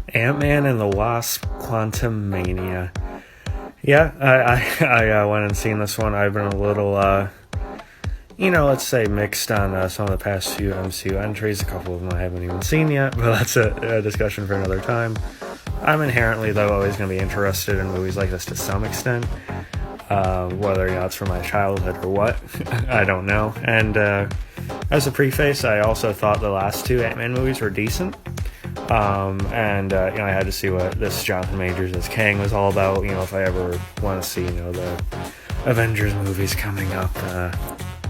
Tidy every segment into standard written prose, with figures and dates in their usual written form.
Ant-Man and the Wasp: Quantumania. Yeah, I went and seen this one. I've been a little, let's say mixed on some of the past few MCU entries. A couple of them I haven't even seen yet, but that's a discussion for another time. I'm inherently, though, always going to be interested in movies like this to some extent. Whether it's from my childhood or what, I don't know. And as a preface, I also thought the last two Ant-Man movies were decent. I had to see what this Jonathan Majors as Kang was all about, if I ever want to see, the Avengers movies coming up.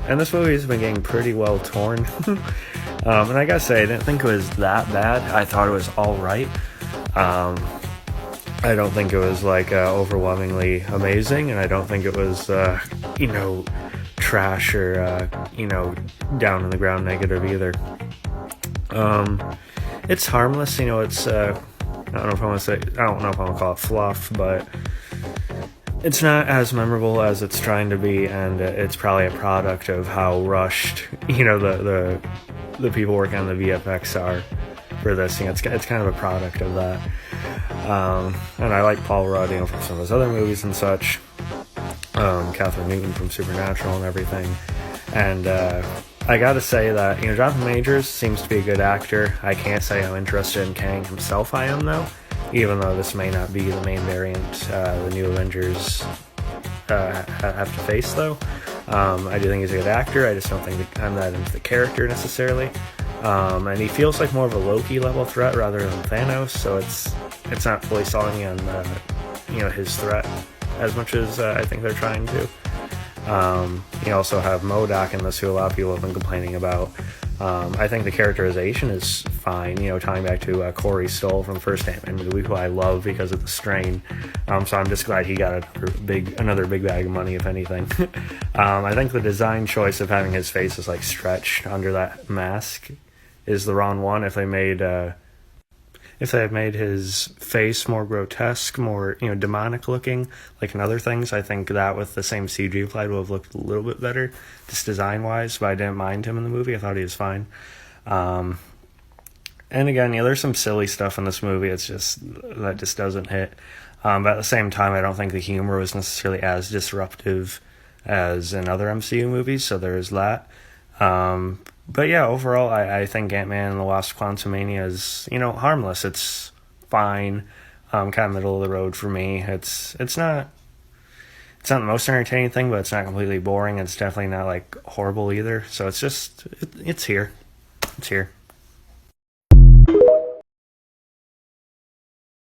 And this movie has been getting pretty well torn. And I gotta say, I didn't think it was that bad. I thought it was alright. I don't think it was, overwhelmingly amazing, and I don't think it was, trash or, down in the ground negative either. It's harmless, it's, I don't know if I want to call it fluff, but it's not as memorable as it's trying to be, and it's probably a product of how rushed, the people working on the VFX are for this. It's kind of a product of that. And I like Paul Rudd, from some of his other movies and such. Catherine Newton from Supernatural and everything. And, I gotta say that, Jonathan Majors seems to be a good actor. I can't say I'm interested in Kang himself, I am, though. Even though this may not be the main variant the new Avengers have to face, though. I do think he's a good actor. I just don't think I'm that into the character, necessarily. And he feels like more of a Loki-level threat rather than Thanos, so it's not fully selling me on, his threat as much as I think they're trying to. You also have MODOK in this, who a lot of people have been complaining about. I think the characterization is fine, tying back to Corey Stoll from the first Ant-Man movie, who I love because of the strain. So I'm just glad he got another big bag of money, if anything. I think the design choice of having his face is stretched under that mask is the wrong one. If they had made his face more grotesque, more, demonic looking, like in other things, I think that with the same CG applied would have looked a little bit better, just design-wise, but I didn't mind him in the movie. I thought he was fine. And again, there's some silly stuff in this movie. That just doesn't hit. But at the same time, I don't think the humor was necessarily as disruptive as in other MCU movies, so there is that. But yeah, overall, I think Ant-Man and the Wasp: Quantumania is, harmless. It's fine, kind of middle of the road for me. It's not the most entertaining thing, but it's not completely boring. It's definitely not horrible either. So it's here. It's here.